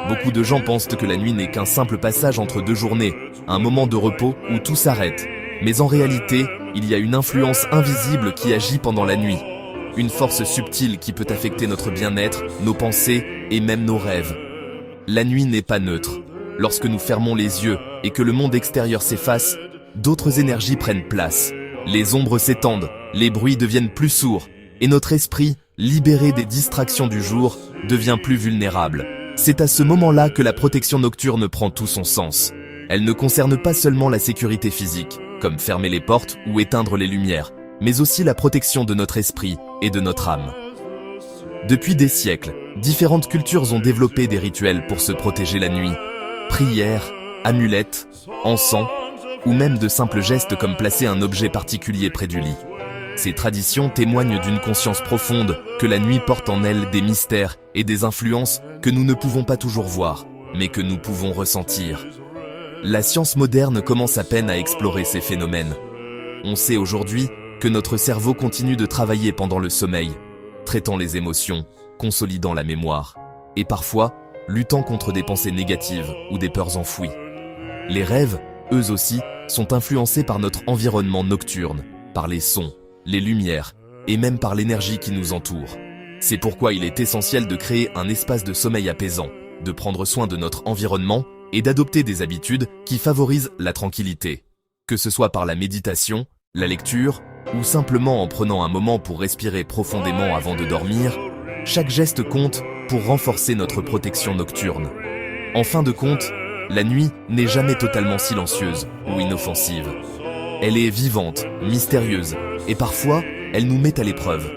Beaucoup de gens pensent que la nuit n'est qu'un simple passage entre deux journées, un moment de repos où tout s'arrête. Mais en réalité, il y a une influence invisible qui agit pendant la nuit. Une force subtile qui peut affecter notre bien-être, nos pensées et même nos rêves. La nuit n'est pas neutre. Lorsque nous fermons les yeux et que le monde extérieur s'efface, d'autres énergies prennent place. Les ombres s'étendent, les bruits deviennent plus sourds, et notre esprit, libéré des distractions du jour, devient plus vulnérable. C'est à ce moment-là que la protection nocturne prend tout son sens. Elle ne concerne pas seulement la sécurité physique, comme fermer les portes ou éteindre les lumières, mais aussi la protection de notre esprit et de notre âme. Depuis des siècles, différentes cultures ont développé des rituels pour se protéger la nuit. Prières, amulettes, encens, ou même de simples gestes comme placer un objet particulier près du lit. Ces traditions témoignent d'une conscience profonde que la nuit porte en elle des mystères et des influences que nous ne pouvons pas toujours voir, mais que nous pouvons ressentir. La science moderne commence à peine à explorer ces phénomènes. On sait aujourd'hui que notre cerveau continue de travailler pendant le sommeil, traitant les émotions, consolidant la mémoire, et parfois, luttant contre des pensées négatives ou des peurs enfouies. Les rêves, eux aussi, sont influencés par notre environnement nocturne, par les sons, les lumières, et même par l'énergie qui nous entoure. C'est pourquoi il est essentiel de créer un espace de sommeil apaisant, de prendre soin de notre environnement et d'adopter des habitudes qui favorisent la tranquillité. Que ce soit par la méditation, la lecture, ou simplement en prenant un moment pour respirer profondément avant de dormir, chaque geste compte pour renforcer notre protection nocturne. En fin de compte, la nuit n'est jamais totalement silencieuse ou inoffensive. Elle est vivante, mystérieuse, et parfois, elle nous met à l'épreuve.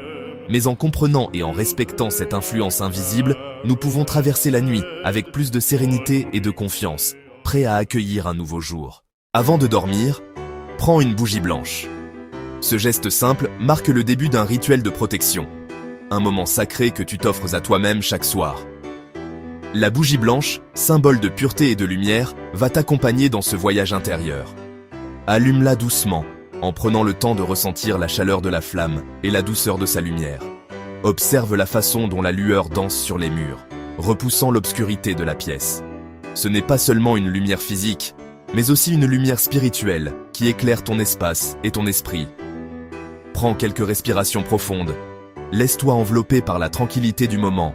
Mais en comprenant et en respectant cette influence invisible, nous pouvons traverser la nuit avec plus de sérénité et de confiance, prêts à accueillir un nouveau jour. Avant de dormir, prends une bougie blanche. Ce geste simple marque le début d'un rituel de protection. Un moment sacré que tu t'offres à toi-même chaque soir. La bougie blanche, symbole de pureté et de lumière, va t'accompagner dans ce voyage intérieur. Allume-la doucement, en prenant le temps de ressentir la chaleur de la flamme et la douceur de sa lumière. Observe la façon dont la lueur danse sur les murs, repoussant l'obscurité de la pièce. Ce n'est pas seulement une lumière physique, mais aussi une lumière spirituelle qui éclaire ton espace et ton esprit. Prends quelques respirations profondes. Laisse-toi envelopper par la tranquillité du moment.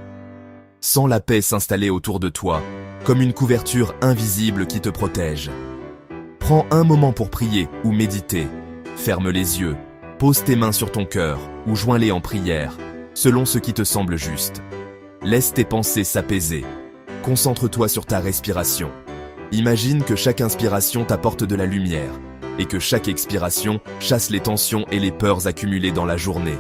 Sens la paix s'installer autour de toi, comme une couverture invisible qui te protège. Prends un moment pour prier ou méditer. Ferme les yeux, pose tes mains sur ton cœur ou joins-les en prière, selon ce qui te semble juste. Laisse tes pensées s'apaiser. Concentre-toi sur ta respiration. Imagine que chaque inspiration t'apporte de la lumière et que chaque expiration chasse les tensions et les peurs accumulées dans la journée.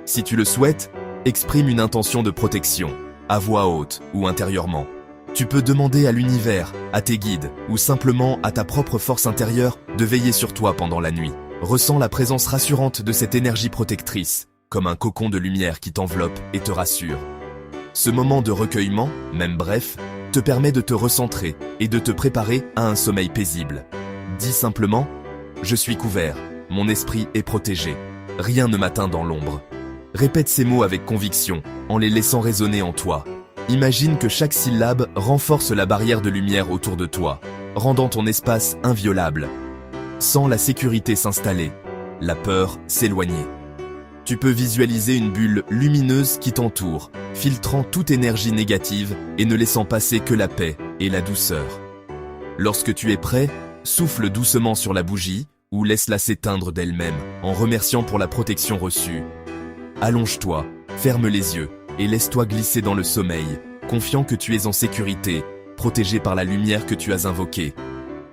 Si tu le souhaites, exprime une intention de protection, à voix haute ou intérieurement. Tu peux demander à l'univers, à tes guides ou simplement à ta propre force intérieure de veiller sur toi pendant la nuit. Ressens la présence rassurante de cette énergie protectrice, comme un cocon de lumière qui t'enveloppe et te rassure. Ce moment de recueillement, même bref, te permet de te recentrer et de te préparer à un sommeil paisible. Dis simplement « Je suis couvert, mon esprit est protégé, rien ne m'atteint dans l'ombre ». Répète ces mots avec conviction, en les laissant résonner en toi. Imagine que chaque syllabe renforce la barrière de lumière autour de toi, rendant ton espace inviolable. Sens la sécurité s'installer, la peur s'éloigner. Tu peux visualiser une bulle lumineuse qui t'entoure, filtrant toute énergie négative et ne laissant passer que la paix et la douceur. Lorsque tu es prêt, souffle doucement sur la bougie ou laisse-la s'éteindre d'elle-même en remerciant pour la protection reçue. Allonge-toi, ferme les yeux et laisse-toi glisser dans le sommeil, confiant que tu es en sécurité, protégé par la lumière que tu as invoquée.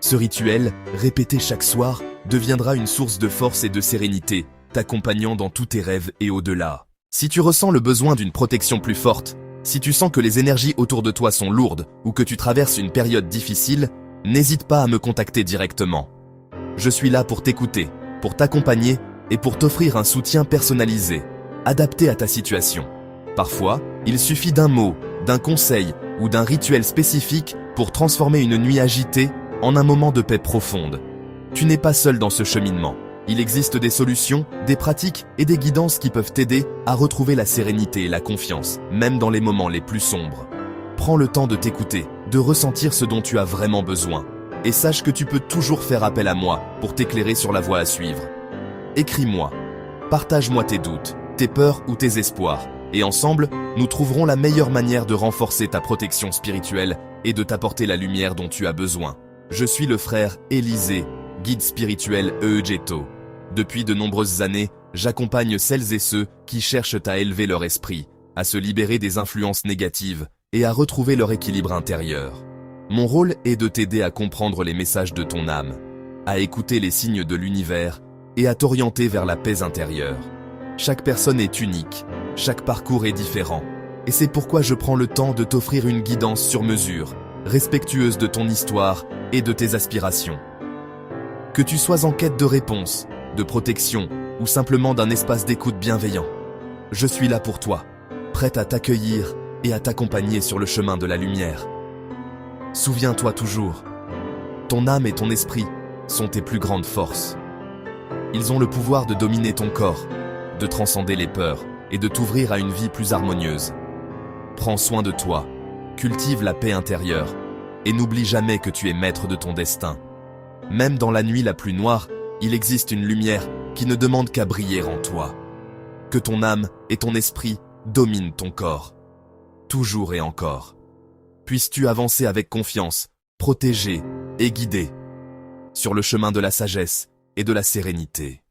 Ce rituel, répété chaque soir, deviendra une source de force et de sérénité, t'accompagnant dans tous tes rêves et au-delà. Si tu ressens le besoin d'une protection plus forte, si tu sens que les énergies autour de toi sont lourdes ou que tu traverses une période difficile, n'hésite pas à me contacter directement. Je suis là pour t'écouter, pour t'accompagner et pour t'offrir un soutien personnalisé, adapté à ta situation. Parfois, il suffit d'un mot, d'un conseil ou d'un rituel spécifique pour transformer une nuit agitée en un moment de paix profonde. Tu n'es pas seul dans ce cheminement. Il existe des solutions, des pratiques et des guidances qui peuvent t'aider à retrouver la sérénité et la confiance, même dans les moments les plus sombres. Prends Prends le temps de t'écouter, de ressentir ce dont tu as vraiment besoin. Et sache que tu peux toujours faire appel à moi pour t'éclairer sur la voie à suivre. Écris-moi. Partage-moi tes doutes, tes peurs ou tes espoirs. Et ensemble, nous trouverons la meilleure manière de renforcer ta protection spirituelle et de t'apporter la lumière dont tu as besoin. Je suis le frère Élisée, guide spirituel Eugéto. Depuis de nombreuses années, j'accompagne celles et ceux qui cherchent à élever leur esprit, à se libérer des influences négatives et à retrouver leur équilibre intérieur. Mon rôle est de t'aider à comprendre les messages de ton âme, à écouter les signes de l'univers et à t'orienter vers la paix intérieure. Chaque personne est unique, chaque parcours est différent, et c'est pourquoi je prends le temps de t'offrir une guidance sur mesure, respectueuse de ton histoire et de tes aspirations. Que tu sois en quête de réponses, de protection ou simplement d'un espace d'écoute bienveillant, je suis là pour toi, prête à t'accueillir et à t'accompagner sur le chemin de la lumière. Souviens-toi toujours, ton âme et ton esprit sont tes plus grandes forces. Ils ont le pouvoir de dominer ton corps, de transcender les peurs et de t'ouvrir à une vie plus harmonieuse. Prends soin de toi, cultive la paix intérieure et n'oublie jamais que tu es maître de ton destin. Même dans la nuit la plus noire, il existe une lumière qui ne demande qu'à briller en toi. Que ton âme et ton esprit dominent ton corps, toujours et encore. Puisses-tu avancer avec confiance, protégé et guidé, sur le chemin de la sagesse et de la sérénité.